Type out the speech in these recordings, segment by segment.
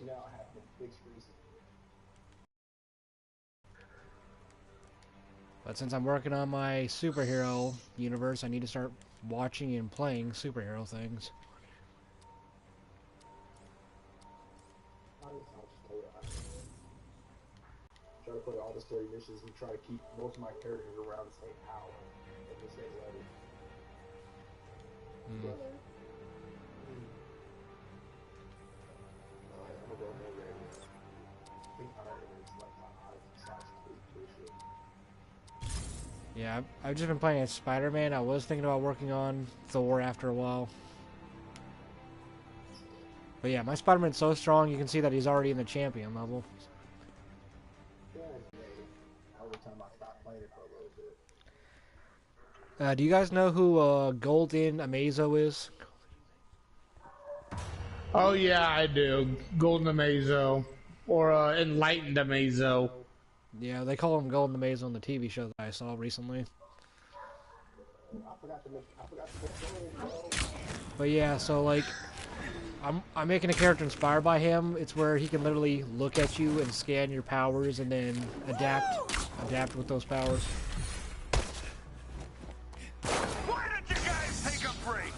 glitching out happening. Big screens. But since I'm working on my superhero universe, I need to start watching and playing superhero things. I'll just tell you, try to play all the story missions and try to keep most of my characters around the same power and the same level. I'm gonna go more ready. I think Iron is like my Yeah, I've just been playing as Spider-Man. I was thinking about working on Thor after a while. But yeah, my Spider-Man's so strong, you can see that he's already in the champion level. Do you guys know who Golden Amazo is? Oh yeah, I do. Golden Amazo. Or Enlightened Amazo. Yeah, they call him Golden Amazo on the TV show that I saw recently. But yeah, so like, I'm making a character inspired by him. It's where he can literally look at you and scan your powers and then adapt with those powers. Why did you guys take a break?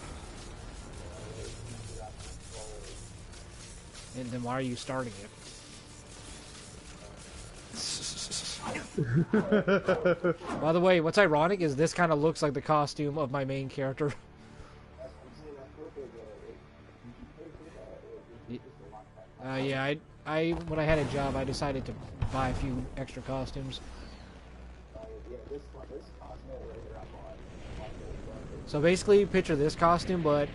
And then why are you starting it? By the way, what's ironic is this kind of looks like the costume of my main character. Yeah, I when I had a job, I decided to buy a few extra costumes. So basically, picture this costume, but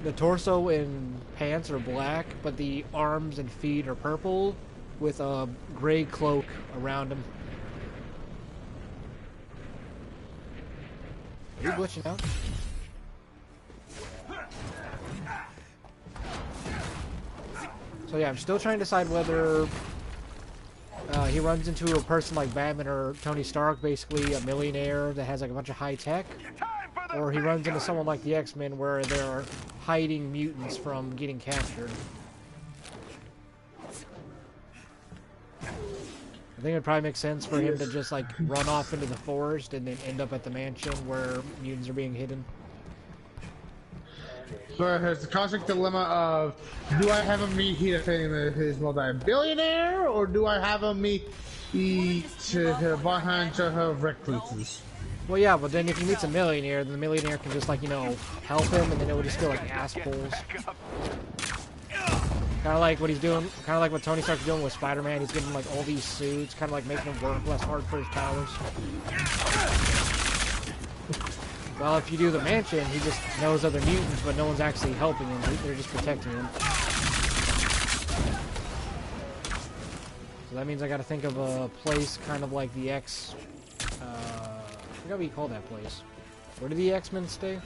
the torso and pants are black, but the arms and feet are purple, with a gray cloak around him. Are you glitching out? So yeah, I'm still trying to decide whether he runs into a person like Batman or Tony Stark, basically a millionaire that has like a bunch of high tech, or he runs into someone like the X-Men where they're hiding mutants from getting captured. I think it would probably make sense for him to just like run off into the forest and then end up at the mansion where mutants are being hidden. So there's the cosmic dilemma of, do I have him meet his multi-billionaire, or do I have him meet a bunch of recluses? Well, yeah, but then if he meets a millionaire, then the millionaire can just like, you know, help him, and then it would just feel like assholes. Kind of like what he's doing, kind of like what Tony Stark's doing with Spider-Man. He's giving him like all these suits, kind of like making him work less hard for his powers. Well, if you do the mansion, he just knows other mutants, but no one's actually helping him. They're just protecting him. So that means I gotta think of a place kind of like the X... I forgot what you call that place. Where do the X-Men stay?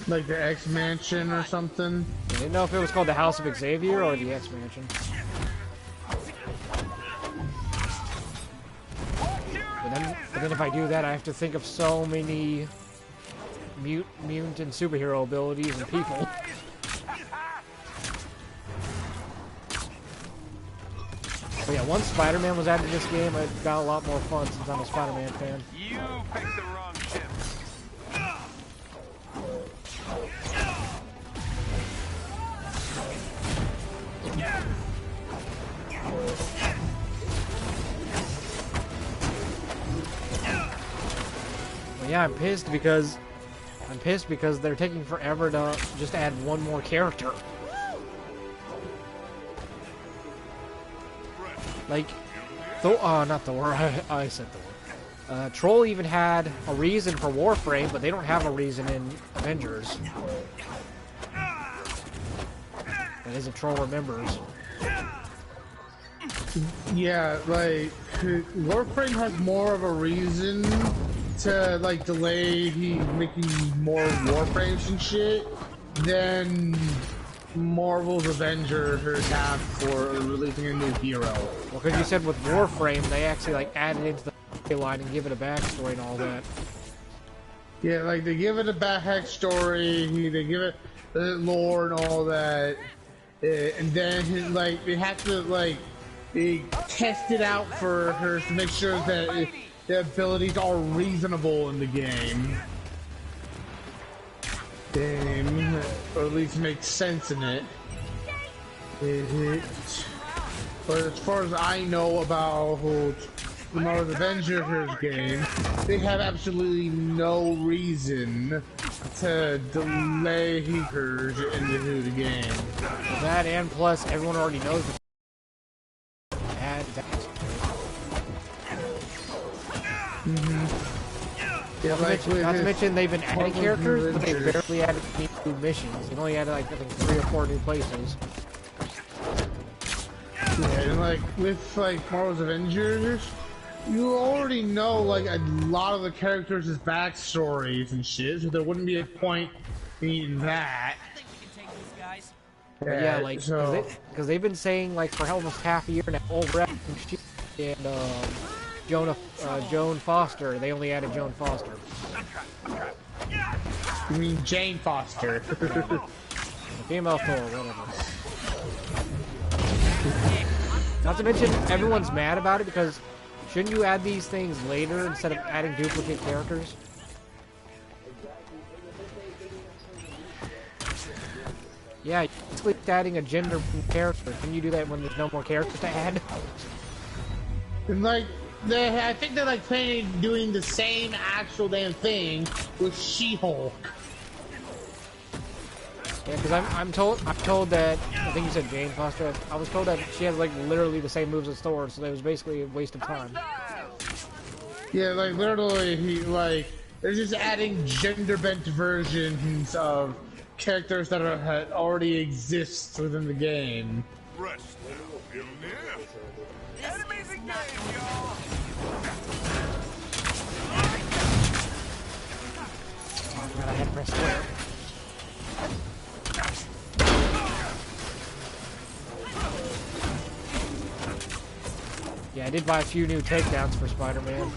Like the X-Mansion or something? I didn't know if it was called the House of Xavier or the X-Mansion. But then if I do that, I have to think of so many mutant and superhero abilities and people. But yeah, once Spider-Man was added to this game, it got a lot more fun since I'm a Spider-Man fan. You picked the wrong ship. But yeah, I'm pissed because they're taking forever to just add one more character. Like, not Thor, I said Thor. Troll even had a reason for Warframe, but they don't have a reason in Avengers. That is, if Troll remembers. Yeah, like, Warframe has more of a reason to, like, delay making more Warframes and shit than Marvel's Avengers have for releasing a new hero. Well, because you said with Warframe, they actually like added into the line and give it a backstory and all that. Yeah, like they give it a backstory, they give it lore and all that, And then like they have to like they test it out for her to make sure that the abilities are reasonable in the game. Or at least make sense in it. But as far as I know about the Marvel's Avengers game, they have absolutely no reason to delay hers into the game. That and plus everyone already knows the Yeah, not to mention they've been adding characters, but they barely added any new missions. They've only added like I think 3 or 4 new places. Yeah, and like with like Marvel's Avengers, you already know like a lot of the characters' backstories and shit, so there wouldn't be a point in that. I think we can take these guys. Yeah, like so because they've been saying like for almost half a year now, oh, we're adding shit and Joan Foster. They only added Joan Foster. you mean Jane Foster? The female Thor, whatever. Not to mention, everyone's mad about it because shouldn't you add these things later instead of adding duplicate characters? Yeah, basically adding a gender character. Can you do that when there's no more characters to add? And like, I think they're like planning on doing the same actual damn thing with She-Hulk. Yeah, because I'm told that I think you said Jane Foster. I was told that she has like literally the same moves as Thor, so that was basically a waste of time. Yeah, like literally, they're just adding gender-bent versions of characters that already exist within the game. Rest. Enemies engaged, y'all. Oh, I forgot I had to press square. Yeah, I did buy a few new takedowns for Spider-Man.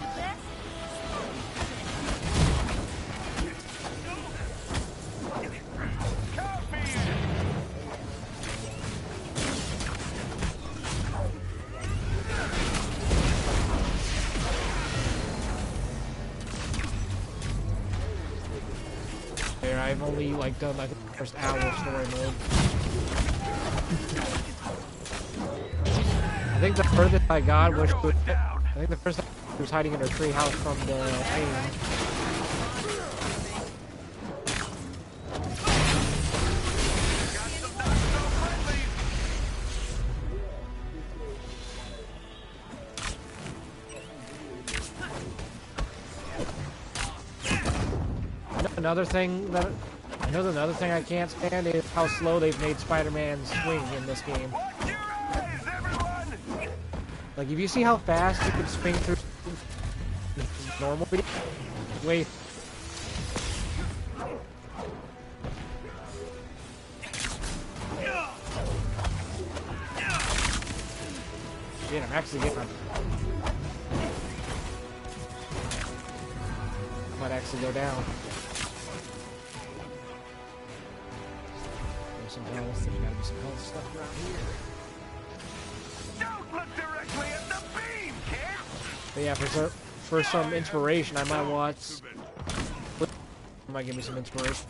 There, I've only like done like the first hour of story mode. I think the furthest I got was I think the first time he was hiding in her treehouse from the thing. Another thing I can't stand is how slow they've made Spider-Man swing in this game. Like, if you see how fast you can swing through normal, wait. Shit, I'm actually getting. Might actually go down. Some health. There's gotta be some health stuff around here. Don't look directly at the beam, kid. But yeah, for some inspiration, I might watch. Might give me some inspiration.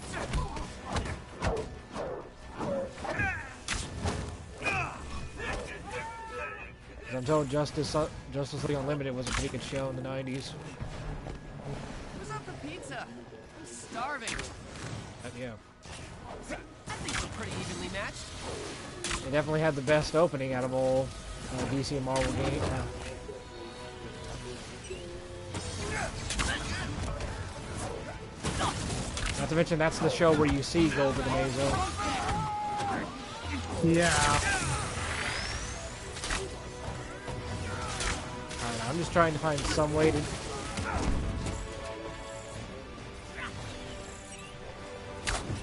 I'm told Justice League Unlimited was a pretty good show in the 90s. Who's up for pizza? I'm starving. Yeah. I think we're pretty evenly matched. They definitely had the best opening out of all DC and Marvel games. Not to mention, that's the show where you see Golden Amazo. Yeah. I'm just trying to find some way to...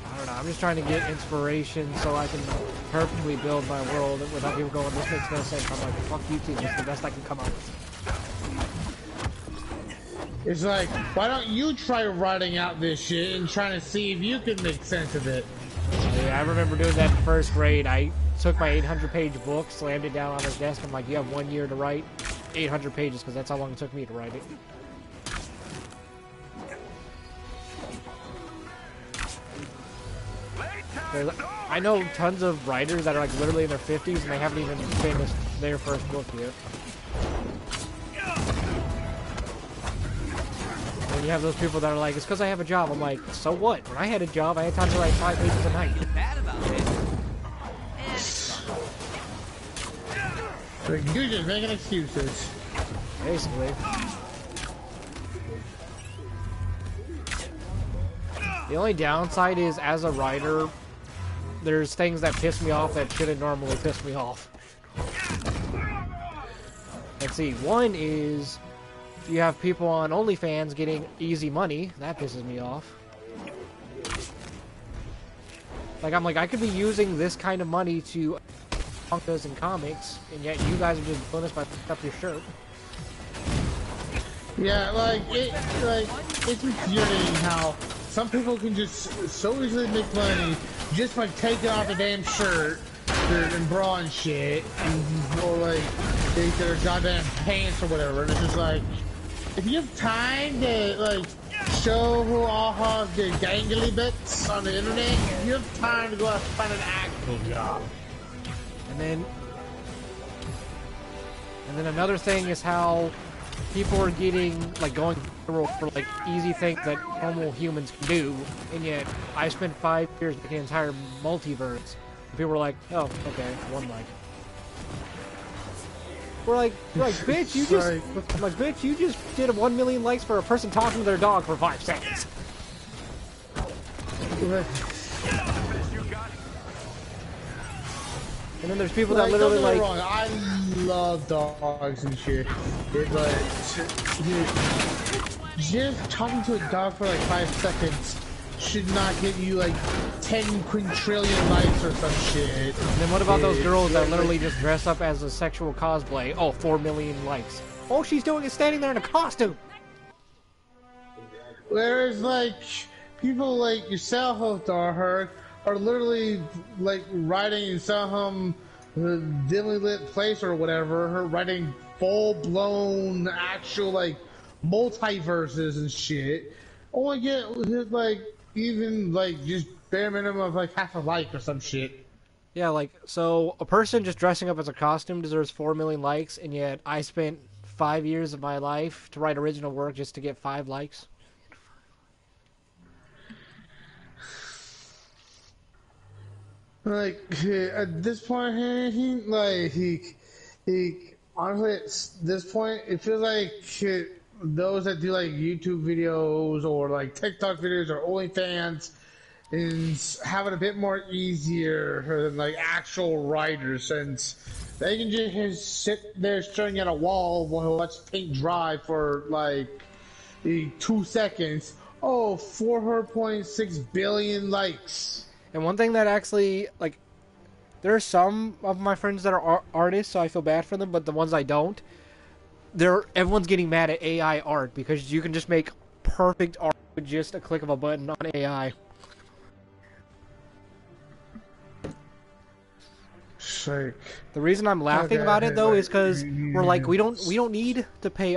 I don't know, I'm just trying to get inspiration so I can perfectly build my world without people going, this makes no sense. I'm like, fuck you two, this is the best I can come up with. It's like, why don't you try writing out this shit and trying to see if you can make sense of it? Yeah, I remember doing that in first grade. I took my 800-page book, slammed it down on his desk. I'm like, you have 1 year to write 800 pages because that's how long it took me to write it. I know tons of writers that are like literally in their 50s and they haven't even finished their first book yet. And you have those people that are like, it's because I have a job. I'm like, so what? When I had a job, I had time to write 5 pages a night. Bad about it. And it's Like, you're just making excuses. Basically. The only downside is, as a writer, there's things that piss me off that shouldn't normally piss me off. Let's see, one is you have people on OnlyFans getting easy money. That pisses me off. Like, I'm like, I could be using this kind of money to mangas and comics, and yet you guys are just doing this by picking up your shirt. Yeah, it's infuriating how some people can just so easily make money just by taking off a damn shirt and bra and shit, or like their goddamn pants or whatever. And it's just like, if you have time to like show who all have the gangly bits on the internet, you have time to go out and find an actual job. And then another thing is how people are getting, like, going for like easy things that normal humans can do, and yet I spent 5 years making an entire multiverse. And people were like, oh, okay, 1 like. We're like, bitch, you just, I'm like, bitch, you just did 1 million likes for a person talking to their dog for 5 seconds. And then there's people that literally don't get me like. wrong, I love dogs and shit, but just talking to a dog for like 5 seconds should not get you like 10 quintillion likes or some shit. And then what about those girls that literally just dress up as a sexual cosplay? Oh, 4 million likes. All she's doing is standing there in a costume. Whereas like people like yourself, Darhurk, are literally like writing in some dimly lit place or whatever, her writing full-blown actual like multiverses and shit. Only get like even like just bare minimum of like half a like or some shit. Yeah, like, so a person just dressing up as a costume deserves 4 million likes, and yet I spent 5 years of my life to write original work just to get 5 likes. Like at this point, he honestly at this point it feels like those that do like YouTube videos or like TikTok videos or OnlyFans is having a bit more easier than like actual writers, since they can just sit there staring at a wall while watch paint dry for like 2 seconds. Oh, 4.6 billion likes. And one thing that actually, like, there are some of my friends that are artists, so I feel bad for them, but the ones I don't, everyone's getting mad at AI art because you can just make perfect art with just a click of a button on AI. Shake. The reason I'm laughing about it though is because we're like, we don't need to pay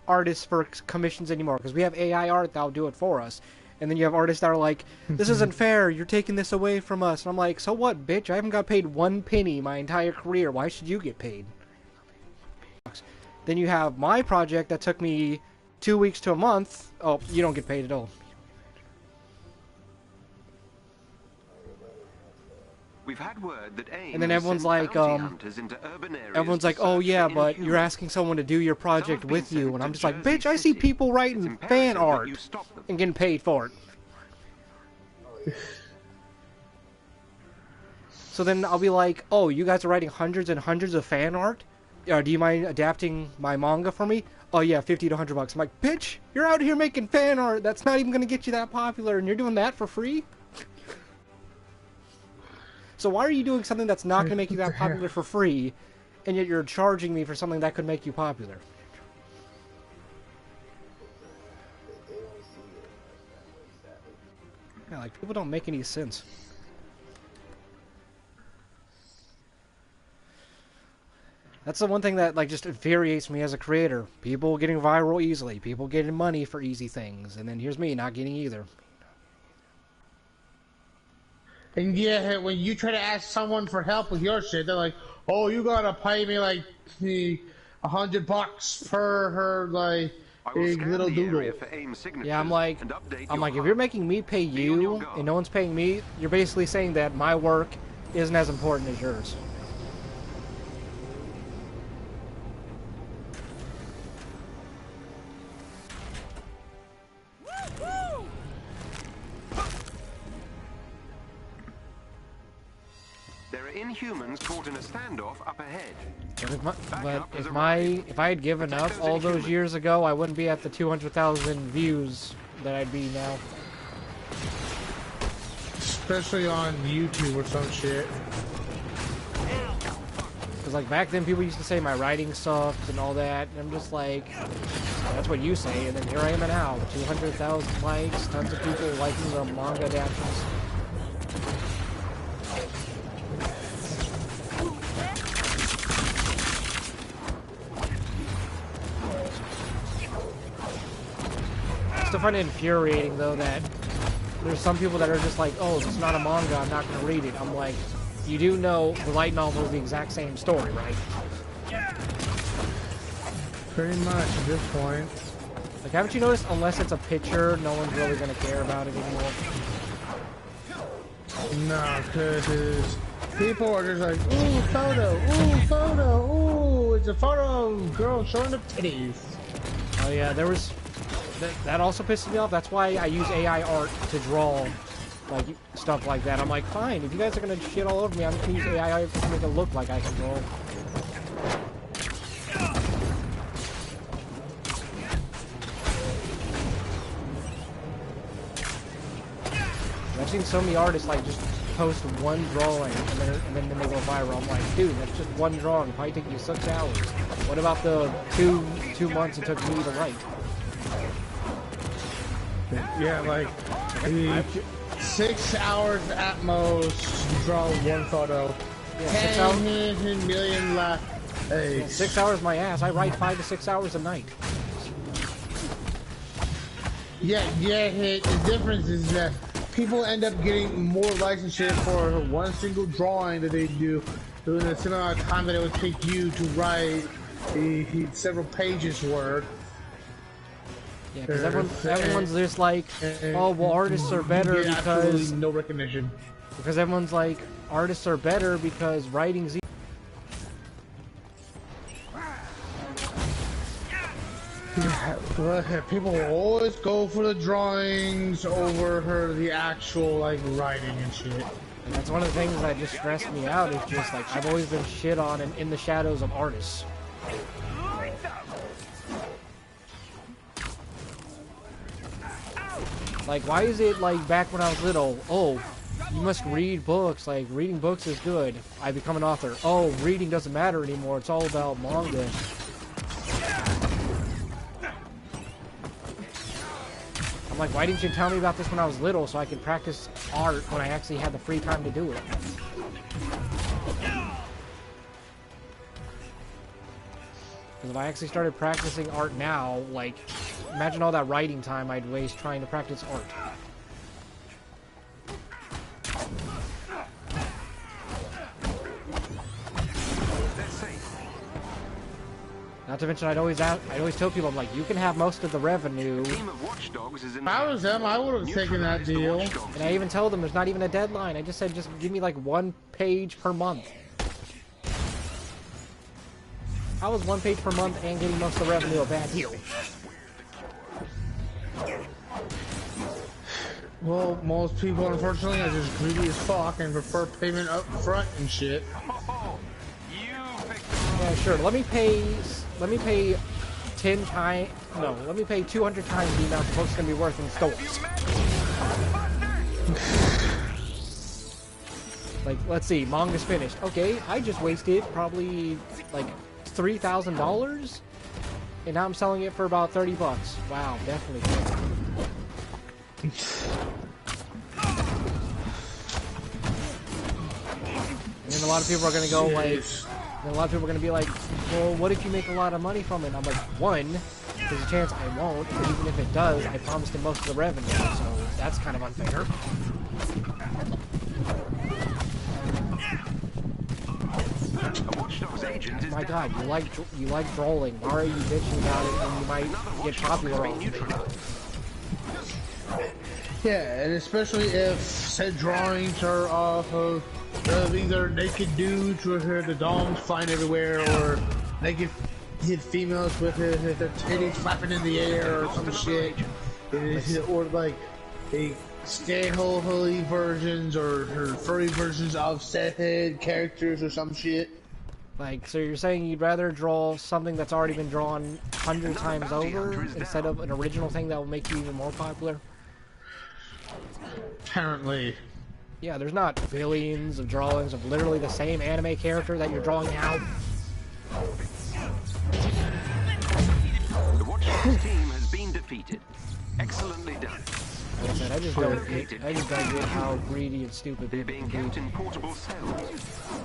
artists for commissions anymore because we have AI art that'll do it for us. And then you have artists that are like, this isn't fair, you're taking this away from us. And I'm like, so what, bitch? I haven't got paid 1 penny my entire career. Why should you get paid? Then you have my project that took me 2 weeks to a month. Oh, you don't get paid at all. We've had word that AIM And then everyone's sent like, bounty hunters into urban areas everyone's to like, oh search yeah, for but you're Inhumans. asking someone to do your project Some have with been you. sent And I'm to just like, Jersey bitch, I see City. people It's writing imperative fan that art you stop them. and getting paid for it. So then I'll be like, oh, you guys are writing hundreds and hundreds of fan art? Do you mind adapting my manga for me? Oh yeah, 50 to 100 bucks. I'm like, bitch, you're out here making fan art that's not even going to get you that popular, and you're doing that for free? So why are you doing something that's not going to make you that popular for free, and yet you're charging me for something that could make you popular? Yeah, like, people don't make any sense. That's the one thing that like just infuriates me as a creator. People getting viral easily, people getting money for easy things, and then here's me not getting either. And yeah, when you try to ask someone for help with your shit, they're like, "Oh, you gotta pay me like $100 per her like I will a scan little the doodle." area for AIM signatures Yeah, I'm like, and update if your you're HUD. making me pay Be on your you guard. and no one's paying me, you're basically saying that my work isn't as important as yours. There are Inhumans caught in a standoff up ahead. If I had given up all those years ago, I wouldn't be at the 200,000 views that I'd be now. Especially on YouTube or some shit. Because like back then, people used to say my writing sucked and all that, and I'm just like, that's what you say, and then here I am now, 200,000 likes, tons of people liking the manga adaptations. I still find it infuriating though that there's some people that are just like, oh, it's not a manga, I'm not going to read it. I'm like, you do know the light novel is the exact same story, right? Pretty much at this point. Like, haven't you noticed, unless it's a picture, no one's really going to care about it anymore? No, because people are just like, ooh, photo, ooh, it's a photo of a girl showing up titties. Oh yeah, there was... That also pisses me off. That's why I use AI art to draw, like, stuff like that. I'm like, fine, if you guys are going to shit all over me, I'm just going to use AI art to make it look like I can draw. I've seen so many artists like just post one drawing and then they go viral. I'm like, dude, that's just one drawing. It probably take you 6 hours. What about the two months it took me to write? Yeah, like 6 hours at most to draw one photo. Yeah, 6 hours. 10 million left. Hey. Yeah, 6 hours my ass. I write 5 to 6 hours a night. Yeah, the difference is that people end up getting more likes and shit for one single drawing that they do during the same amount of time that it would take you to write several pages worth. Yeah, because everyone's just like, oh, well, artists are better because no recognition. Because everyone's like, artists are better because writing's easy. Yeah, people will always go for the drawings over the actual like writing and shit. And that's one of the things that just stressed me out. Is just like I've always been shit on and in the shadows of artists. Like, why is it like back when I was little? Oh, you must read books. Like, reading books is good. I become an author. Oh, reading doesn't matter anymore. It's all about manga. I'm like, why didn't you tell me about this when I was little so I could practice art when I actually had the free time to do it? Because if I actually started practicing art now, like, imagine all that writing time I'd waste trying to practice art. Not to mention, I'd always tell people, I'm like, you can have most of the revenue. If I was them, I would have taken that deal. And I even told them there's not even a deadline. I just said, just give me like 1 page per month. How is 1 page per month and getting most of the revenue a bad deal? Well, most people, unfortunately, are just greedy as fuck and prefer payment up front and shit. Yeah, sure. Let me pay 10 times. No, let me pay 200 times the amount the book's gonna be worth in stores. Like, let's see, manga's finished. Okay, I just wasted probably like $3,000, and now I'm selling it for about 30 bucks. Wow, definitely. And then a lot of people are gonna go like, then a lot of people are going to be like, well, what if you make a lot of money from it? And I'm like, one, there's a chance I won't, but even if it does, I promised him most of the revenue, so that's kind of unfair. Oh my god, you like trolling. Why are you bitching about it when you might get popular off of it? Yeah, and especially if said drawings are off of either naked dudes with the dongs flying everywhere, or naked hit females with their titties flapping in the air or some shit, or like a stay-ho-holy versions or furry versions of set head characters or some shit. Like, so you're saying you'd rather draw something that's already been drawn 100 times over instead of an original thing that will make you even more popular? Apparently. Yeah, there's not billions of drawings of literally the same anime character that you're drawing now. The Watch Dogs team has been defeated. Excellently done. Like I said, I just don't get how greedy and stupid They're people being can kept be. in portable cells.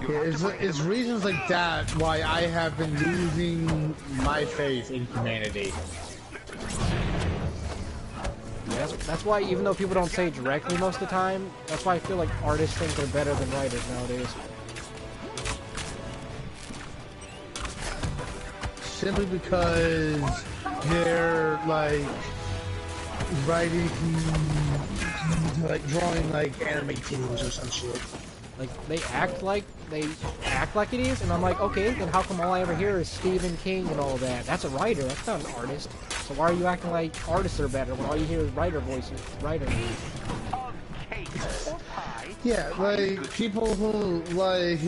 Yeah, it's reasons like that why I have been losing my faith in humanity. Yeah, that's why, even though people don't say it directly most of the time, that's why I feel like artists think they're better than writers nowadays. Simply because they're like writing, like drawing like anime titties or some shit. Like, they act like it is, and I'm like, okay, then how come all I ever hear is Stephen King and all that? That's a writer, that's not an artist. So why are you acting like artists are better when all you hear is writer voices, writer? Yeah, like people who like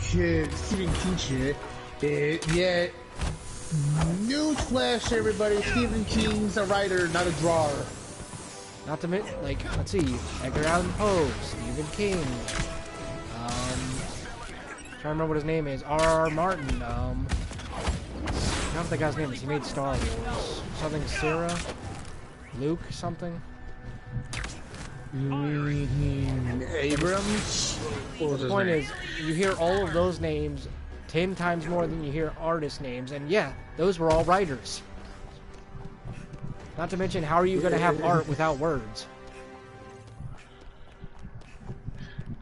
Stephen King shit, yet newsflash everybody, Stephen King's a writer, not a drawer. Not to mention, like, let's see, Edgar Allan Poe, Stephen King, trying to remember what his name is, R.R. Martin, I don't know what that guy's name is, he made Star Wars, something Sarah, Luke, something? Abrams? The point is, you hear all of those names 10 times more than you hear artist names, and yeah, those were all writers. Not to mention, how are you going to have art without words?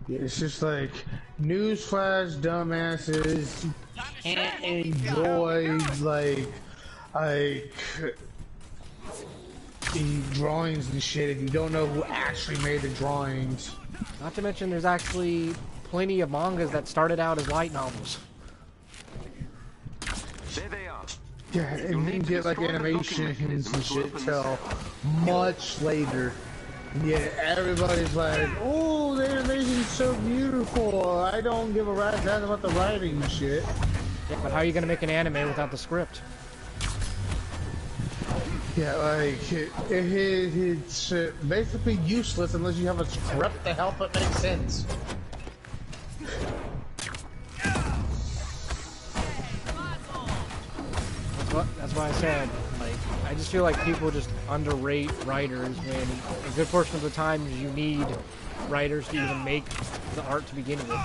It's just like, newsflash, dumbasses can't enjoy like the drawings and shit if you don't know who actually made the drawings. Not to mention, there's actually plenty of mangas that started out as light novels. There they are. Yeah, and you get like animations and shit till much later. Yeah, everybody's like, oh, the animation's so beautiful. I don't give a rat's ass about the writing and shit. Yeah, but how are you going to make an anime without the script? Yeah, like, it's basically useless unless you have a script to help it make sense. That's why I said, like, I just feel like people just underrate writers when a good portion of the time you need writers to even make the art to begin with.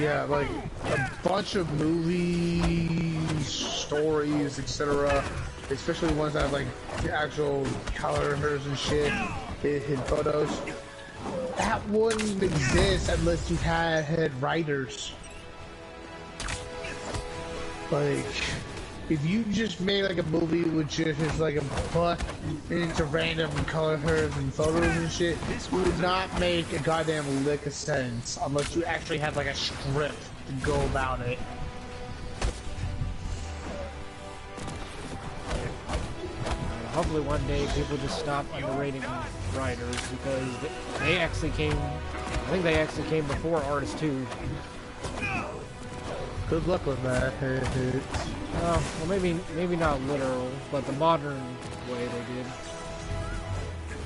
Yeah, like a bunch of movies, stories, etc. Especially ones that have like actual colors and shit in photos. That wouldn't exist unless you had writers. Like, if you just made like a movie with just like a bunch into random colors and photos and shit, it would not make a goddamn lick of sense unless you actually had like a script to go about it. Hopefully one day people just stop underrating writers, because they actually came, I think they actually came before artists too. Good luck with that. Well, maybe not literal, but the modern way they did.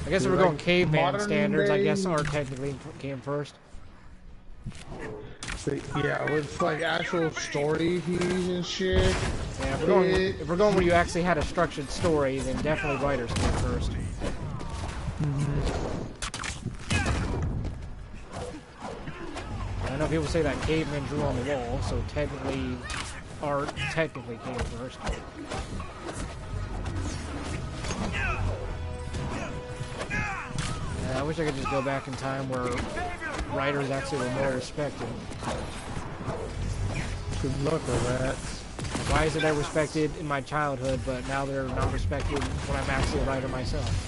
I guess if we're going caveman standards, I guess art technically came first. Yeah, with like actual stories and shit. Yeah, if we're going where you actually had a structured story, then definitely writers came first. I know people say that cavemen drew on the wall, so technically, art technically came first. I wish I could just go back in time where writers actually were more respected. Good luck with that. Why is it I respected in my childhood, but now they're not respected when I'm actually a writer myself?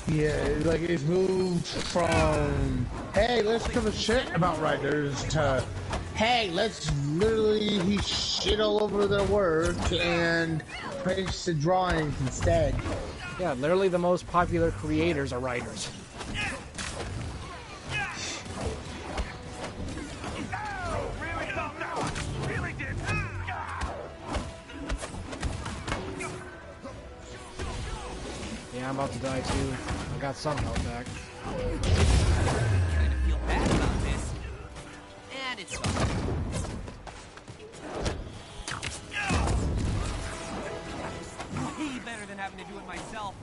Yeah, like it's moved from, hey, let's give a shit about writers to, hey, let's literally shit all over their work and praise the drawings instead. Yeah, literally the most popular creators are writers. Yeah, I'm about to die too. I got some health back. Kind of feel bad about this. And it's fine. Way better than having to do it myself.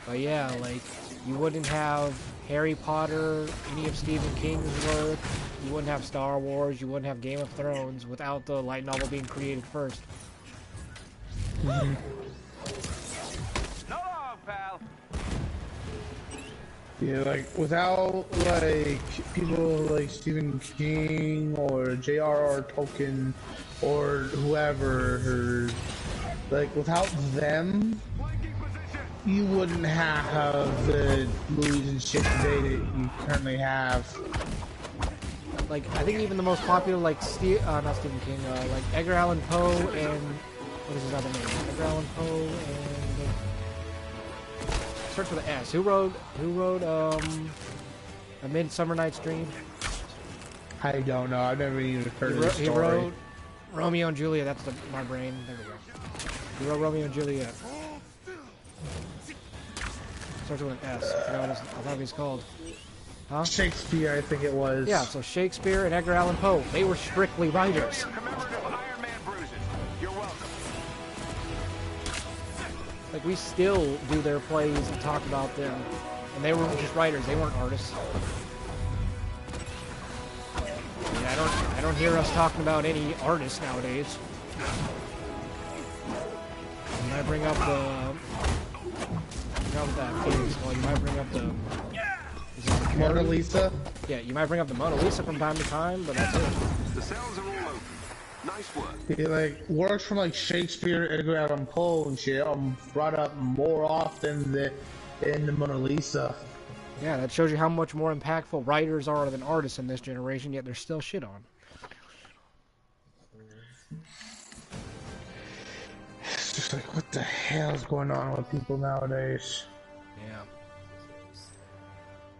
But yeah, like, you wouldn't have Harry Potter, any of Stephen King's work, you wouldn't have Star Wars, you wouldn't have Game of Thrones without the light novel being created first. No, pal. Yeah, like without like people like Stephen King or J.R.R. Tolkien or whoever, or like without them, you wouldn't have the movies and shit today that you currently have. Like, I think even the most popular, like, not Stephen King, like Edgar Allan Poe and, what is his other name? Edgar Allan Poe and, starts with an S. Who wrote, A Midsummer Night's Dream? I don't know. I've never even heard of the story. He wrote Romeo and Juliet. That's my brain. There we go. He wrote Romeo and Juliet. Starts with an S. I thought he was called. Huh? Shakespeare, I think it was. Yeah, so Shakespeare and Edgar Allan Poe, they were strictly writers. Commemorative Iron Man bruises. You're welcome. Like, we still do their plays and talk about them. And they were just writers, they weren't artists. Yeah, I don't hear us talking about any artists nowadays. You might bring up the... you might bring up the... Mona Lisa? Yeah, you might bring up the Mona Lisa from time to time, but that's it. The cells are all open. Nice work. He like works from like Shakespeare, Edgar Allan Poe and shit. Brought up more often than in the Mona Lisa. Yeah, that shows you how much more impactful writers are than artists in this generation, yet they're still shit on. It's just like, what the hell is going on with people nowadays? Yeah.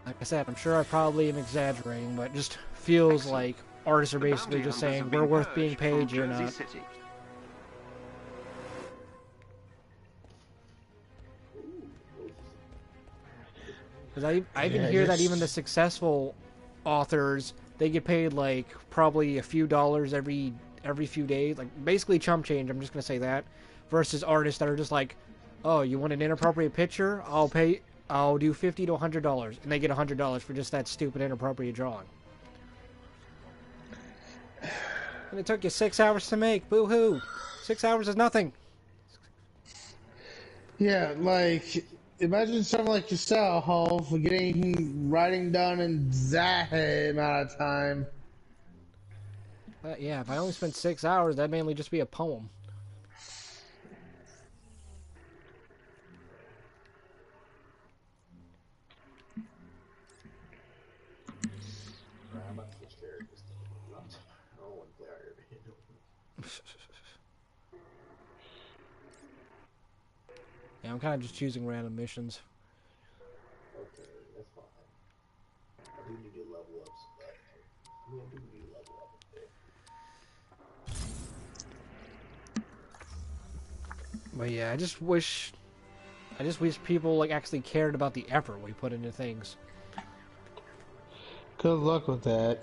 Like I said, I'm sure I probably am exaggerating, but it just feels like artists are basically just saying, we're worth being paid, you're not. Because I even hear that even the successful authors, they get paid like probably a few dollars every few days, like basically chump change, I'm just going to say that, versus artists that are just like, oh, you want an inappropriate picture? I'll do $50 to $100, and they get $100 for just that stupid inappropriate drawing. And it took you 6 hours to make. Boo-hoo. 6 hours is nothing. Yeah, like, imagine someone like yourself getting writing done in that amount of time. Yeah, if I only spent 6 hours, that'd mainly just be a poem. I'm about to switch characters. I don't want to play Iron Man. Yeah, I'm kind of just choosing random missions. Okay, that's fine. I do need to level up some stuff. I mean, I do need to level up a bit. But yeah, I just wish people like actually cared about the effort we put into things. Good luck with that.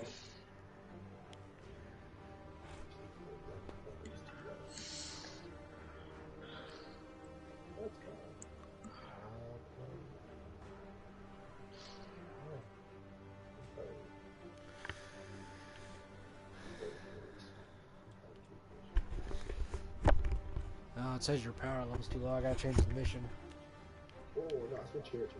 It says your power level's too low. I gotta change the mission. Oh, no, I switch characters.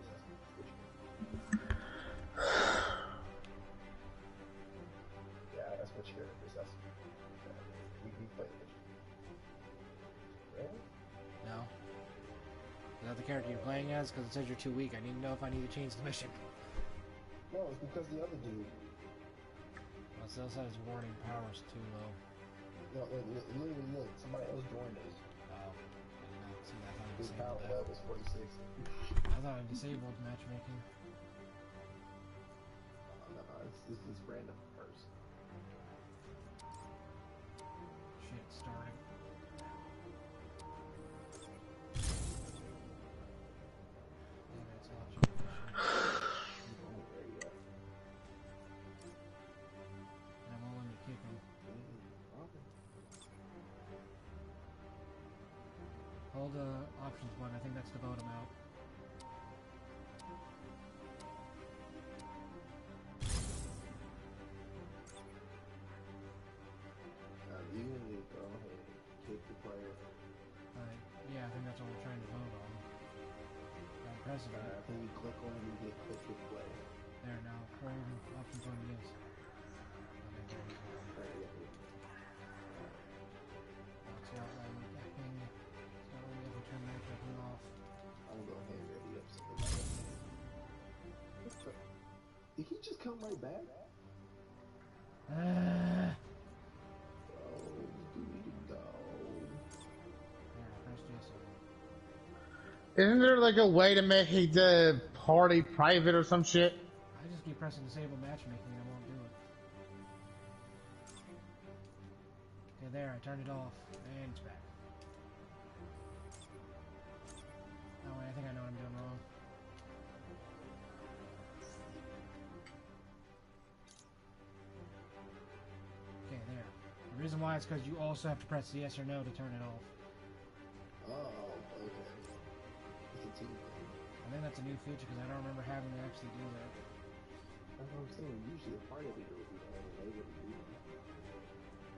Yeah, that's what characters. That's we play the mission. Really? No. Is that the character you're playing as? Because it says you're too weak. I need to know if I need to change the mission. No, it's because the other dude. Well, it still says warning power's too low. No, literally, look, somebody else joined us. Oh, I did not see that. I thought I His power disabled that. level is 46. I thought I disabled matchmaking. No, it's this random person. Shit, starting. Maybe it's launching the mission. And I won't let me kick him. Hold the options button. I think that's to vote him out. You need to go ahead and kick the player. Yeah, I think that's what we're trying to vote on. Press it. I think you click on it, you get click the player. There now. Hold options on yes. Okay, there we go. It's not letting me ping. It's not letting me turn matchmaking off. I'm gonna go ahead and ready up something. Did he just come right back? Ah. Isn't there like a way to make the party private or some shit? I just keep pressing disable matchmaking and I won't do it. Okay, there, I turned it off, and it's back. Oh wait, I think I know what I'm doing wrong. Okay, there. The reason why is because you also have to press the yes or no to turn it off. Oh, okay. It's a team thing. I think that's a new feature because I don't remember having to actually do that. That's what I'm saying. Usually a party leader would do that, and they wouldn't do that.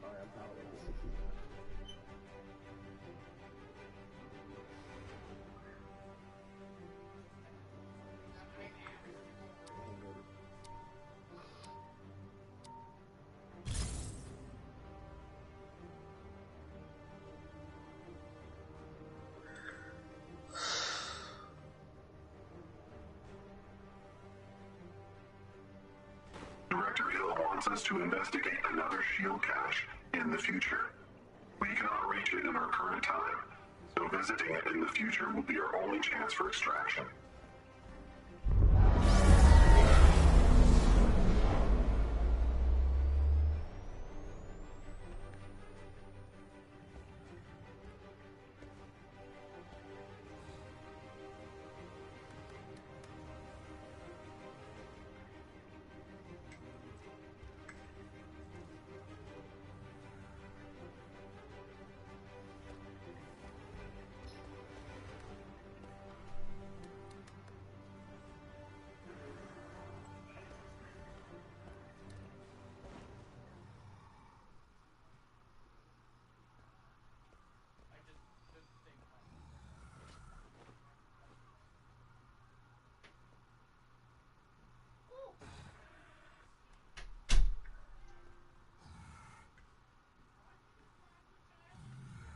Alright, I'm power level 69. Director Hill wants us to investigate another shield cache in the future. We cannot reach it in our current time, so visiting it in the future will be our only chance for extraction.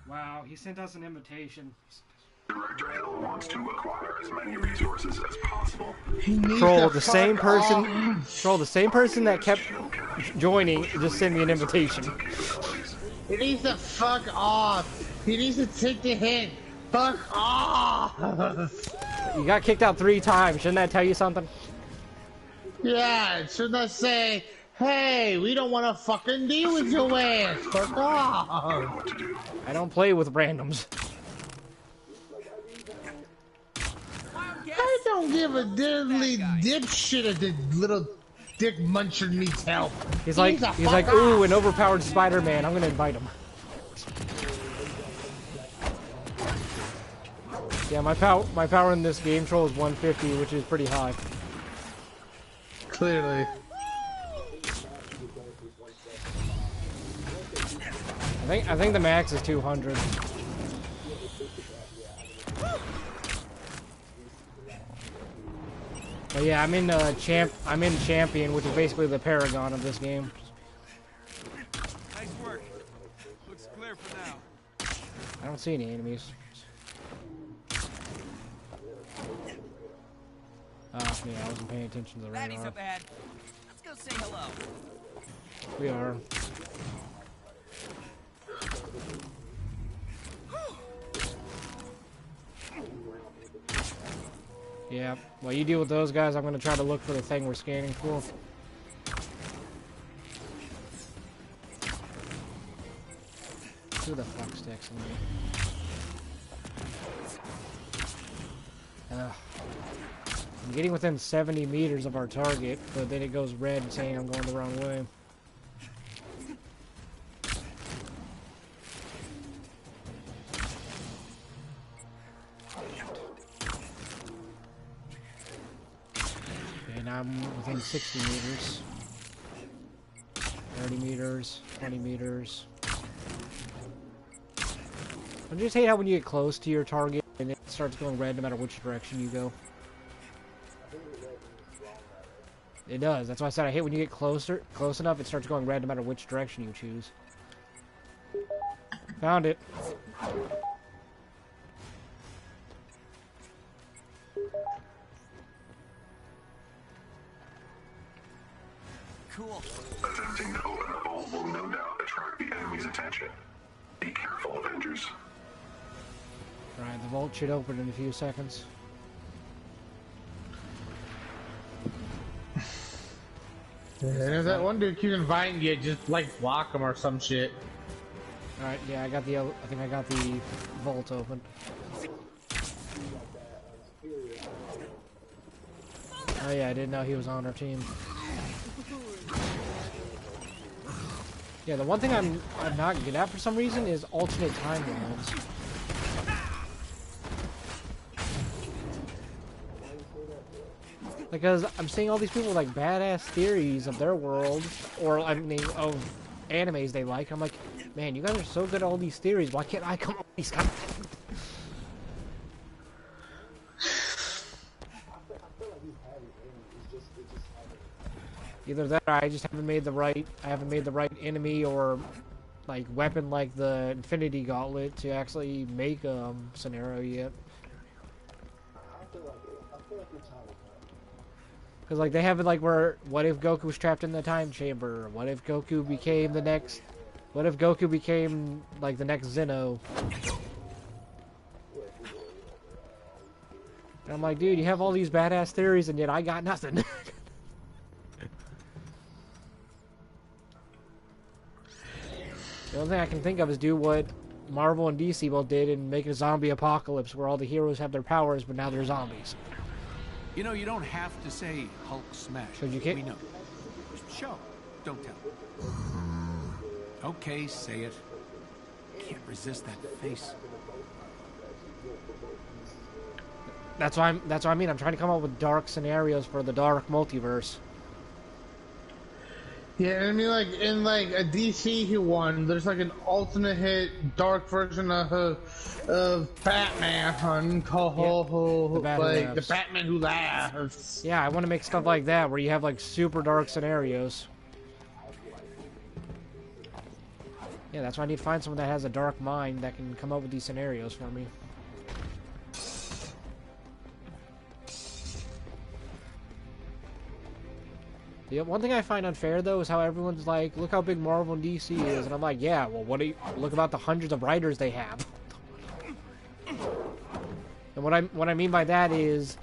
Wow, he sent us an invitation. Director Hill wants to acquire as many resources as possible. Troll, the same person. Troll, the same person that kept joining just sent me an invitation. He needs to fuck off. He needs to take the hint. Fuck off. You got kicked out 3 times. Shouldn't that tell you something? Yeah, shouldn't I say, hey, we don't want to fucking deal with your ass. Fuck off. I don't play with randoms. I don't give a diddly dipshit if the little dick muncher needs help. He's like, ooh, an overpowered Spider-Man. I'm gonna invite him. Yeah, my power in this game, Troll, is 150, which is pretty high. Clearly. I think the max is 200. But yeah, I'm in champion, which is basically the paragon of this game. Nice work. Looks clear for now. I don't see any enemies. Oh, yeah, I wasn't paying attention to the Baddies radar. up ahead. Let's go say hello. We are. Yeah, while you deal with those guys, I'm going to try to look for the thing we're scanning for. Who the fuck's texting me? I'm getting within 70 meters of our target, but then it goes red saying I'm going the wrong way. And I'm within 60 meters. 30 meters, 20 meters. I just hate how when you get close to your target and it starts going red no matter which direction you go. It does. That's why I said I hate when you get close enough, it starts going red no matter which direction you choose. Found it. Cool. Attempting to open a vault will no doubt attract the enemy's attention. Be careful, Avengers. Alright, the vault should open in a few seconds. And if that one dude keeps inviting you, just like block him or some shit. Alright, yeah, I think I got the vault open. Oh yeah, I didn't know he was on our team. Yeah, the one thing I'm not good at for some reason is alternate timelines. Because I'm seeing all these people with like badass theories of their world, or I mean of animes they like. I'm like, man, you guys are so good at all these theories. Why can't I come up with these guys? Either that, or I just haven't made the right. I haven't made the right enemy or like weapon like the Infinity Gauntlet to actually make a scenario yet. Because like they have it like where what if Goku was trapped in the time chamber? What if Goku became the next? What if Goku became like the next Zeno? And I'm like, dude, you have all these badass theories, and yet I got nothing. The only thing I can think of is do what Marvel and DC both did and make a zombie apocalypse where all the heroes have their powers, but now they're zombies. You know, you don't have to say Hulk smash. So you can't- We know. Just show. Don't tell. Okay, say it. Can't resist that face. That's why I mean. I'm trying to come up with dark scenarios for the dark multiverse. Yeah, I mean, like in like a DC one, there's like an alternate hit dark version of Batman called the Bat Who like the Laughs. Batman Who Laughs. Yeah, I want to make stuff like that where you have like super dark scenarios. Yeah, that's why I need to find someone that has a dark mind that can come up with these scenarios for me. The one thing I find unfair though is how everyone's like, look how big Marvel and DC is, and I'm like, yeah, well, look about the hundreds of writers they have. And what I mean by that is,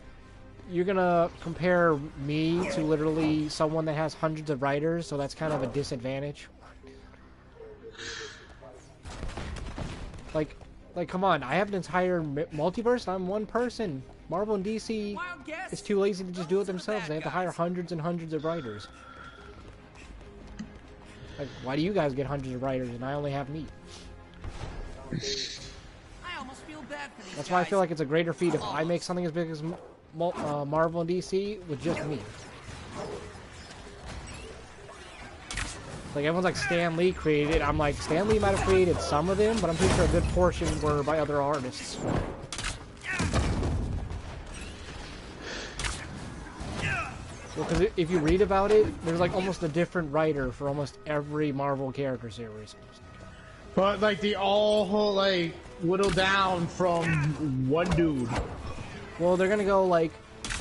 you're gonna compare me to literally someone that has hundreds of writers, so that's kind of a disadvantage. Like, come on, I have an entire multiverse, and I'm one person. Marvel and DC Wild guess. is too lazy to just do it themselves. They have to hire hundreds and hundreds of writers. Like, why do you guys get hundreds of writers and I only have me? I almost feel bad for these That's why I feel guys. like it's a greater feat if I make something as big as Marvel and DC with just me. Like, everyone's like, Stan Lee created it. I'm like, Stan Lee might have created some of them, but I'm pretty sure a good portion were by other artists. Well, because if you read about it, there's like almost a different writer for almost every Marvel character series. But like they all like whittle down from one dude. Well, they're gonna go like,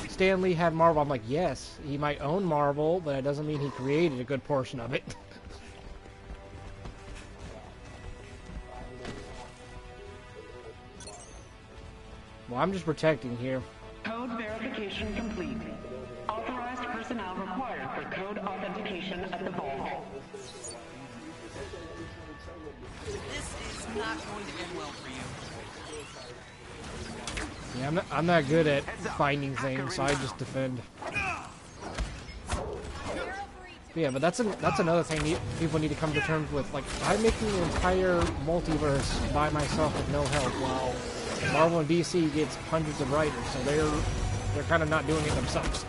Stan Lee had Marvel. I'm like, yes, he might own Marvel, but it doesn't mean he created a good portion of it. Well, I'm just protecting here. Code verification complete. Authorized personnel required for code authentication at the vault. This is not going to end well for you. Yeah, I'm not good at finding things, so I just defend. But yeah, but that's another thing people need to come to terms with. Like, I'm making an entire multiverse by myself with no help, while Marvel and DC gets hundreds of writers, so they're kind of not doing it themselves.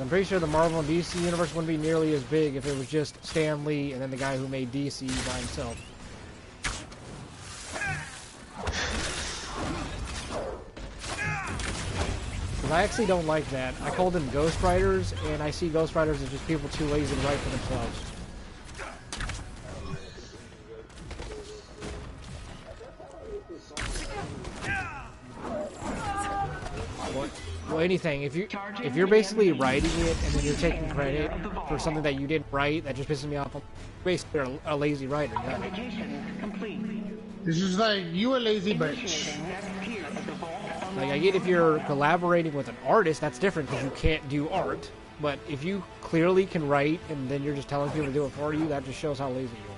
I'm pretty sure the Marvel and DC universe wouldn't be nearly as big if it was just Stan Lee and then the guy who made DC by himself. Because I actually don't like that. I call them ghostwriters, and I see ghostwriters as just people too lazy to write for themselves. Well, anything. If you're basically writing it and then you're taking credit for something that you didn't write, that just pisses me off. Basically, a lazy writer. Yeah. This is like, you a lazy bitch. Like, I get if you're collaborating with an artist, that's different because you can't do art. But if you clearly can write and then you're just telling people to do it for you, that just shows how lazy you are.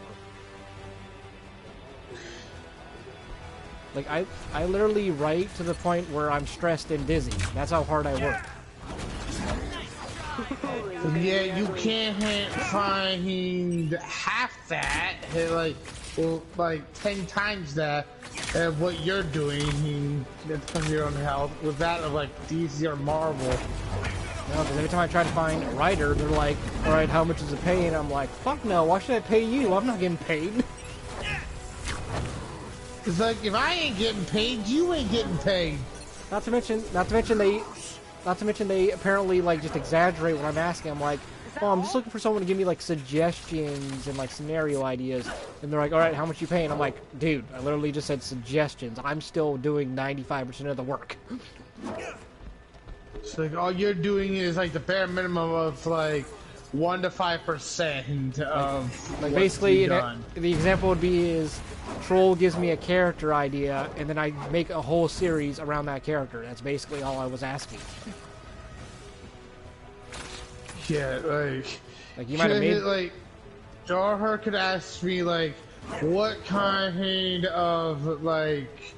Like, I literally write to the point where I'm stressed and dizzy. That's how hard I work. Yeah, you can't find half that, like 10 times that of what you're doing from your own health with that of like DC or Marvel. No, because every time I try to find a writer, they're like, alright, how much is it pay? And I'm like, fuck no, why should I pay you? I'm not getting paid. It's like, if I ain't getting paid, you ain't getting paid. Not to mention they apparently like just exaggerate when I'm asking. I'm like, oh, I'm just looking for someone to give me like suggestions and like scenario ideas. And they're like, all right, how much you pay? And I'm like, dude, I literally just said suggestions. I'm still doing 95% of the work. It's like all you're doing is like the bare minimum of like 1 to 5% of like basically the example would be is Troll gives me a character idea and then I make a whole series around that character. That's basically all I was asking. Yeah, like you might have made like Jarher could ask me like what kind of like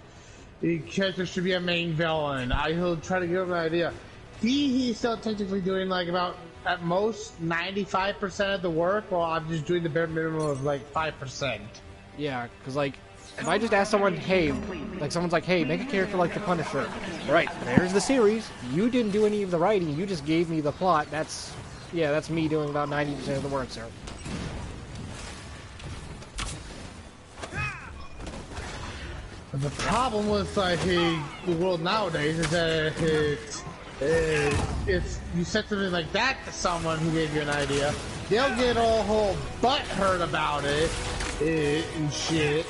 the character should be a main villain. He'll try to give him an idea. He's still technically doing like about at most 95% of the work, while I'm just doing the bare minimum of like 5%. Yeah, because like if I just ask someone, hey, like someone's like, hey, make a character like the Punisher. Right, there's the series. You didn't do any of the writing. You just gave me the plot. That's me doing about 90% of the work, sir. The problem with like the world nowadays is that if you said something like that to someone who gave you an idea, they'll get all whole butthurt about it and shit,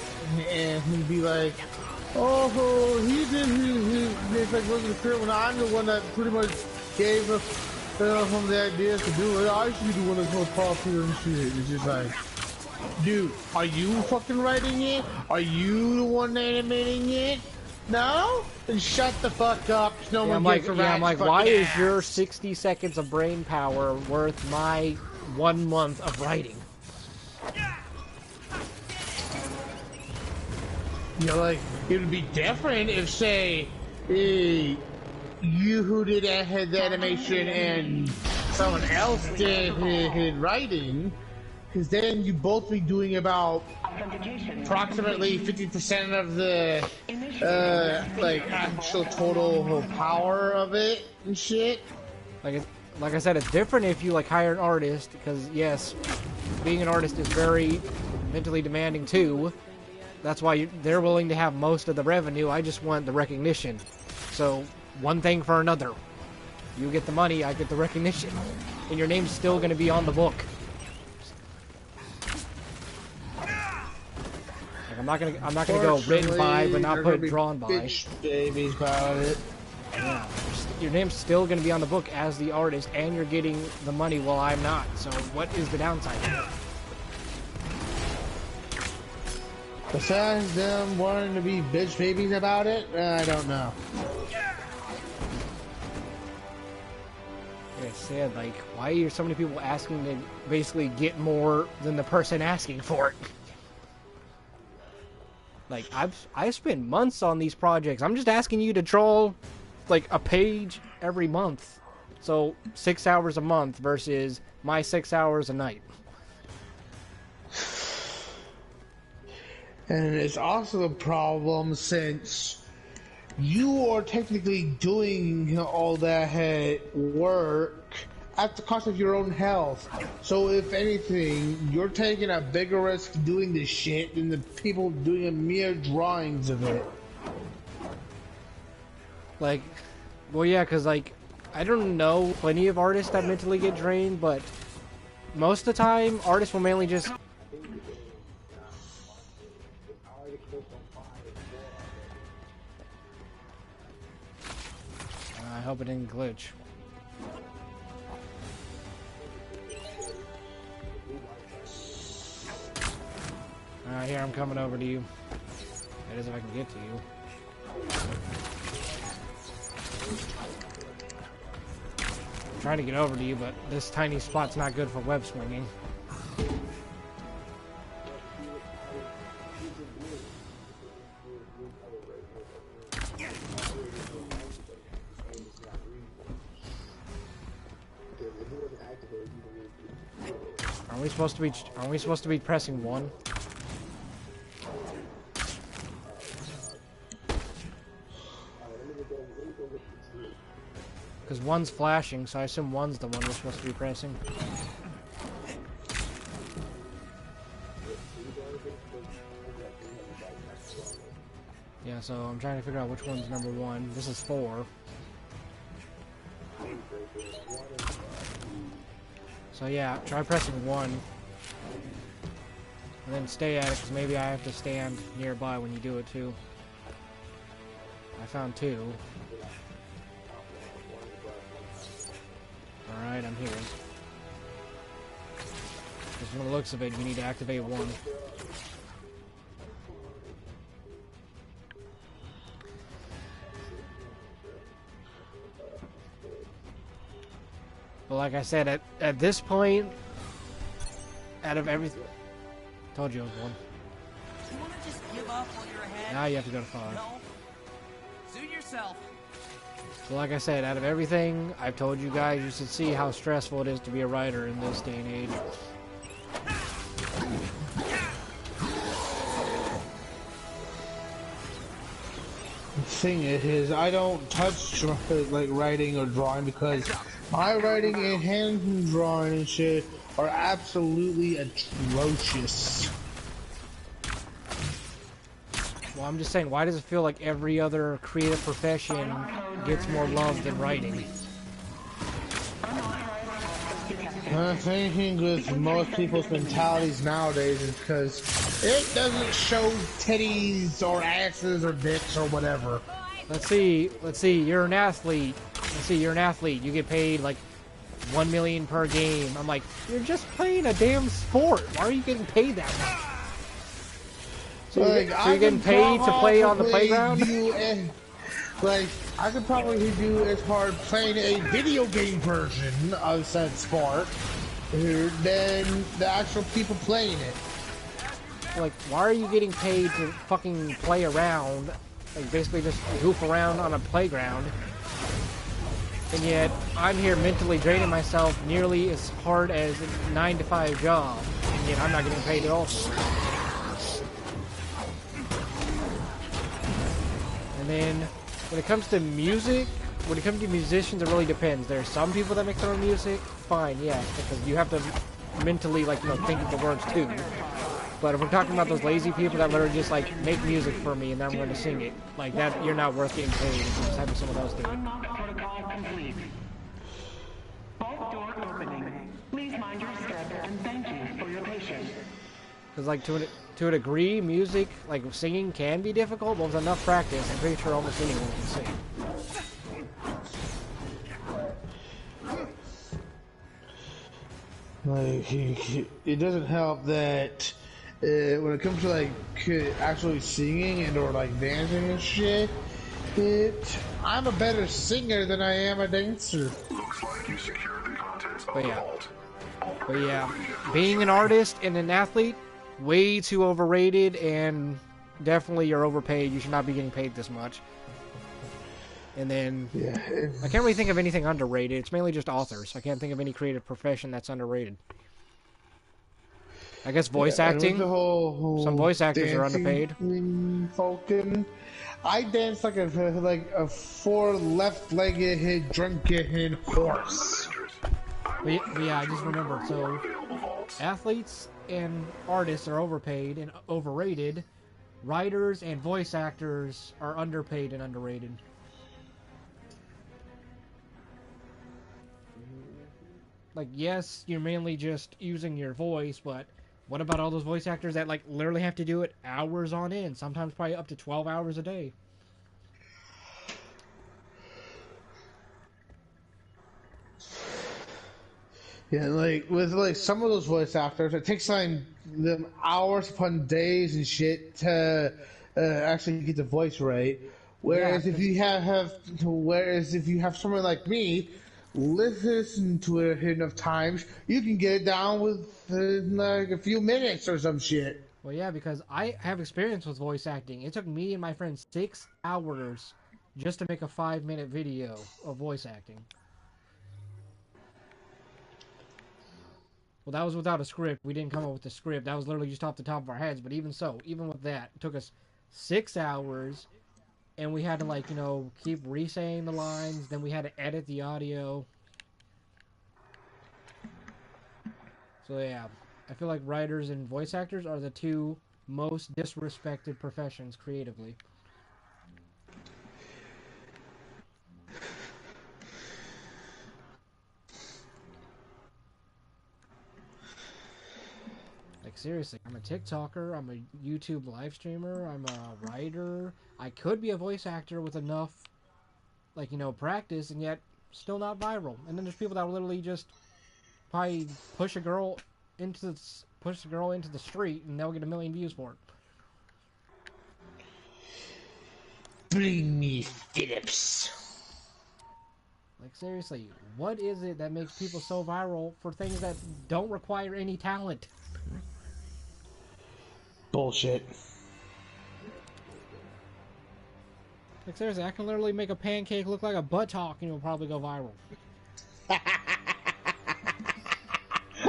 and he'd be like, "Oh, he did. It's like looking at when I'm the one that pretty much gave him the ideas to do it. I should be the one that's most popular and shit." It's just like, dude, are you fucking writing it? Are you the one animating it? No? Then shut the fuck up. No one gives a rat's I'm like, fucking why is ass. your 60 seconds of brain power worth my 1 month of writing? You know, like, it would be different if, say, you who did the animation and someone else did his writing, because then you both be doing about approximately 50% of the, like, actual total power of it and shit. Like I said, it's different if you like hire an artist, because yes, being an artist is very mentally demanding too. That's why they're willing to have most of the revenue. I just want the recognition. So, one thing for another. You get the money, I get the recognition. And your name's still going to be on the book. Like, I'm not gonna go written by, but not put drawn by. Bitch babies about it. Yeah, your name's still going to be on the book as the artist, and you're getting the money while I'm not. So what is the downside of it? Besides them wanting to be bitch babies about it, I don't know. Like I said, like, why are so many people asking to basically get more than the person asking for it? Like, I've spent months on these projects. I'm just asking you to draw, like, a page every month. So, 6 hours a month versus my 6 hours a night. And it's also a problem since you are technically doing all that work at the cost of your own health. So if anything, you're taking a bigger risk doing this shit than the people doing mere drawings of it. Like, well, yeah, because, like, I don't know plenty of artists that mentally get drained, but most of the time, artists will mainly just... I hope it didn't glitch. Here, I'm coming over to you. That is if I can get to you. I'm trying to get over to you, but this tiny spot's not good for web swinging. Are we supposed to be pressing 1? Because 1's flashing, so I assume 1's the one we're supposed to be pressing. Yeah, so I'm trying to figure out which one's number 1. This is 4. So yeah, try pressing 1. And then stay at it, because maybe I have to stand nearby when you do it too. I found 2. Alright, I'm here. Because from the looks of it, you need to activate 1. But like I said, at this point, out of everything... Told you it was 1. You wanna just give up while you're ahead? Now you have to go to 5. No. Suit yourself. So like I said, out of everything I've told you guys, you should see how stressful it is to be a writer in this day and age. The thing is, I don't touch like writing or drawing because my writing and hand drawing and shit are absolutely atrocious. Well, I'm just saying, why does it feel like every other creative profession gets more love than writing? I'm thinking with most people's mentalities nowadays is because it doesn't show titties or asses or dicks or whatever. Let's see, you're an athlete. You get paid like $1 million per game. I'm like, you're just playing a damn sport. Why are you getting paid that much? So you're getting paid to play on the playground? I could probably do as hard playing a video game version of said sport than the actual people playing it. Like, why are you getting paid to fucking play around? Like, basically just goof around on a playground. And yet, I'm here mentally draining myself nearly as hard as a 9-to-5 job. And yet, I'm not getting paid at all for it. And then, when it comes to music, when it comes to musicians, it really depends. There are some people that make their own music, fine, yeah, because you have to mentally, like, you know, think of the words too. But if we're talking about those lazy people that literally just, like, make music for me and then I'm going to sing it, like, that, you're not worth getting paid. Just having someone else do it. Unlock protocol complete. Vault door opening. Please mind your step and thank you for your patience. Because, like, to a degree, music, like, singing can be difficult, but with enough practice, I'm pretty sure almost anyone can sing. Like, it doesn't help that when it comes to like actually singing and or like dancing and shit, I'm a better singer than I am a dancer. Looks like you secured the contents of But the yeah. vault. But yeah, being an artist and an athlete, way too overrated, and definitely you're overpaid. You should not be getting paid this much. And then, Yeah. I can't really think of anything underrated. It's mainly just authors. I can't think of any creative profession that's underrated. I guess voice acting. The whole Some voice actors are underpaid. Falcon. I dance like a four left-legged drunken horse. But yeah, I just remembered. So, athletes and artists are overpaid and overrated. Writers and voice actors are underpaid and underrated. Like, yes, you're mainly just using your voice, but what about all those voice actors that, like, literally have to do it hours on end, sometimes probably up to 12 hours a day? Yeah, like with like some of those voice actors, it takes them hours upon days and shit to actually get the voice right. Whereas Yeah, if you whereas if you have someone like me, listen to it enough times, you can get it down with like a few minutes or some shit. well, yeah, because I have experience with voice acting. It took me and my friend 6 hours just to make a 5-minute video of voice acting. Well, that was without a script. We didn't come up with a script. That was literally just off the top of our heads. But even so, even with that, it took us 6 hours, and we had to, like, you know, keep re-saying the lines. Then we had to edit the audio. So yeah, I feel like writers and voice actors are the two most disrespected professions creatively. Like, seriously, I'm a TikToker, I'm a YouTube live streamer, I'm a writer. I could be a voice actor with enough, like, you know, practice, and yet still not viral. And then there's people that will literally just probably push a girl into the street, and they'll get 1 million views for it. Bring me Phillips. Like, seriously, what is it that makes people so viral for things that don't require any talent? Bullshit. Like, seriously, I can literally make a pancake look like a buttock and it'll probably go viral.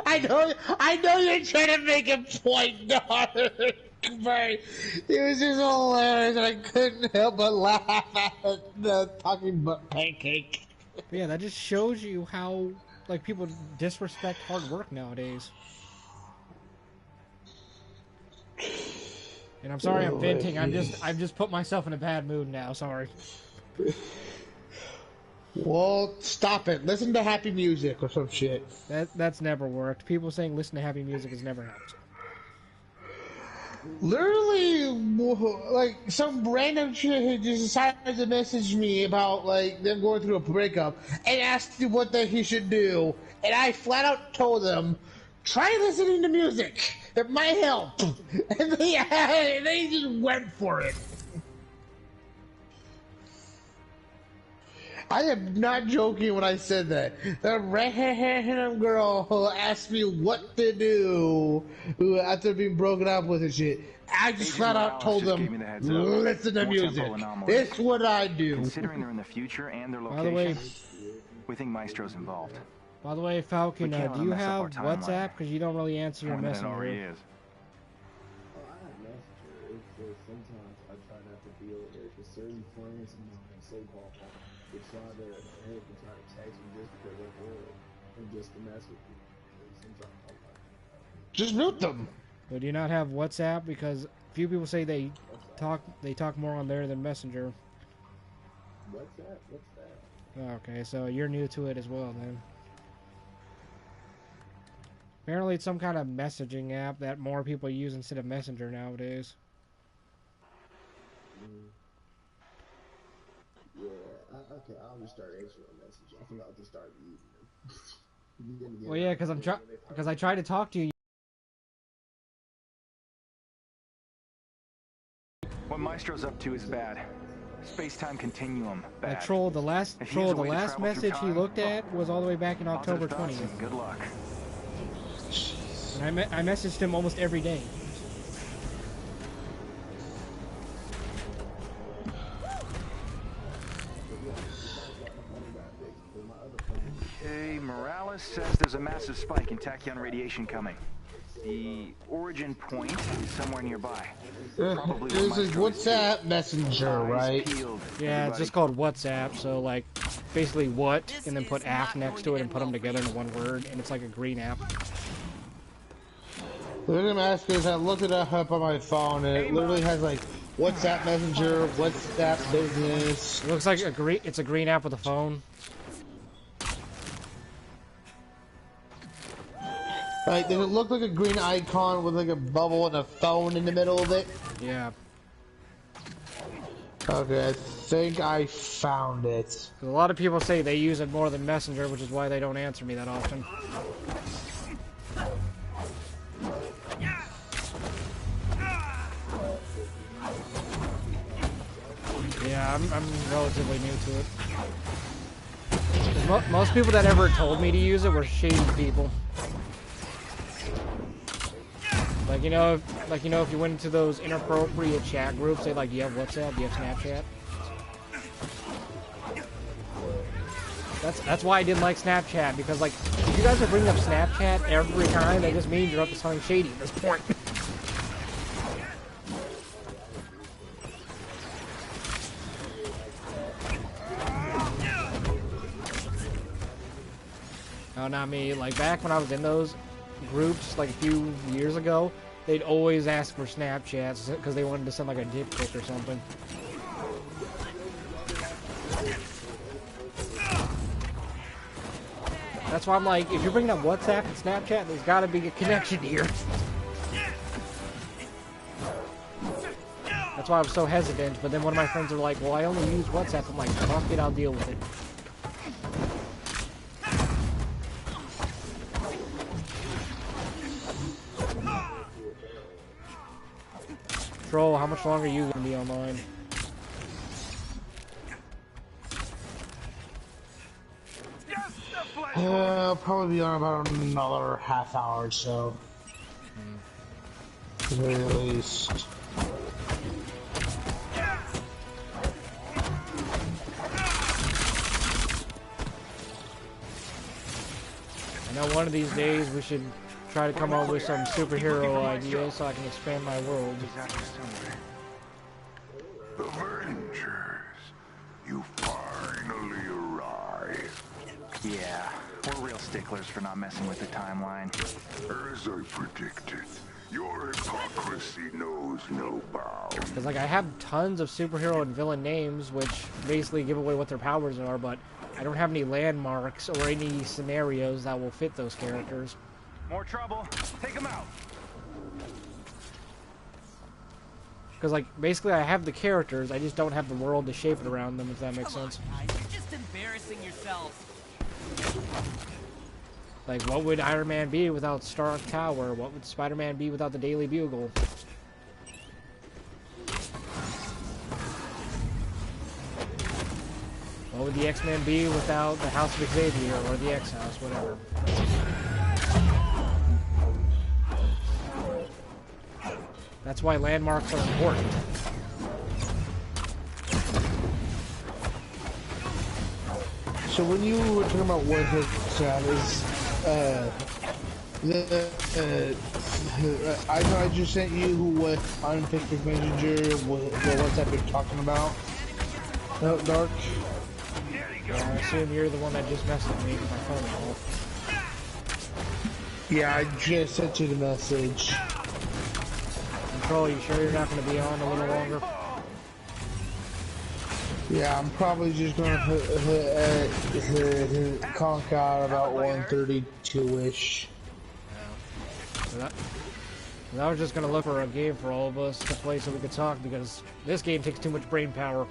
I know you're trying to make a point, dog. But it was just hilarious, and I couldn't help but laugh at the talking butt pancake. But yeah, that just shows you how, like, people disrespect hard work nowadays. And I'm sorry I'm venting. I've just put myself in a bad mood now. Sorry. Well, stop it. Listen to happy music or some shit. That's never worked. People saying listen to happy music has never helped. Literally, like, some random shit who just decided to message me about, like, them going through a breakup and asked me what he should do. And I flat out told them, try listening to music. It might help. And they just went for it. I am not joking when I said that. The random girl asked me what to do after being broken up with and shit. I just flat out told them, listen to music. It's what I do. Considering they're in the future and their By the way, location, we think Maestro's involved. by the way, Falcon, We can't let do you him mess up have our timeline. WhatsApp? Because you don't really answer your More than it already messenger. is. Oh, I have Messenger. It's just sometimes I try not to deal with it. Because certain friends of mine, so-called, they try to text me just because they're bored and just to mess with you. And sometimes I'm like, Just mute them. But do you not have WhatsApp? Because few people say they talk more on there than Messenger. What's that? What's that? Okay, so you're new to it as well then. Apparently it's some kind of messaging app that more people use instead of Messenger nowadays. Yeah, okay, I'll just start answering a message. I think I'll just start using them. Well, yeah, because I tried to talk to you. What Maestro's up to is bad. Space-time continuum, bad. Like Troll, the last message he looked at was all the way back in October 20th. Good luck. And I messaged him almost every day. Okay, Morales says there's a massive spike in tachyon radiation coming. The origin point is somewhere nearby. This is WhatsApp Messenger, right? Yeah, it's just called WhatsApp, so like, basically what, and then put app next to it and put them together in one word, and it's like a green app. The reason I'm asking is I looked it up on my phone, and it literally has like WhatsApp Messenger, WhatsApp Business. It looks like it's a green app with a phone. Like, does it look like a green icon with like a bubble and a phone in the middle of it? Yeah. Okay, I think I found it. A lot of people say they use it more than Messenger, which is why they don't answer me that often. Yeah, I'm relatively new to it. Most people that ever told me to use it were shady people. Like you know, if you went into those inappropriate chat groups, they like, do you have WhatsApp? Do you have Snapchat? That's why I didn't like Snapchat, because like, if you guys are bringing up Snapchat every time, that just means you're up to something shady at this point. No, not me. Like, back when I was in those groups, like a few years ago, they'd always ask for Snapchats because they wanted to send like a dick pic or something. That's why I'm like, if you're bringing up WhatsApp and Snapchat, there's got to be a connection here. That's why I was so hesitant, but then one of my friends were like, well, I only use WhatsApp. I'm like, fuck it, I'll deal with it. Troll, how much longer are you going to be online? I'll probably be on about another half hour or so. At the very least. I know one of these days we should try to come up with some superhero ideas so I can expand my world. Avengers, you finally arrived. Yeah, we're real sticklers for not messing with the timeline. As I predicted, your hypocrisy knows no bounds. Because like I have tons of superhero and villain names which basically give away what their powers are, but I don't have any landmarks or any scenarios that will fit those characters. More trouble. Take him out. Because like basically I have the characters, I just don't have the world to shape it around them, if that makes sense. Guys, you're just embarrassing yourselves. Like, what would Iron Man be without Stark Tower? What would Spider-Man be without the Daily Bugle? What would the X-Men be without the House of Xavier or the X-House, whatever? That's why landmarks are important. So when you were talking about what his chat is, I know I just sent you what on Facebook Messenger, what WhatsApp you're talking about. No, Dark. I assume you're the one that just messaged me with my phone off. Yeah, I just sent you the message. Control, you sure you're not going to be on a little longer? Yeah, I'm probably just gonna hit conk out about 1:32-ish. I was just going to look for a game for all of us to play so we could talk, because this game takes too much brain power.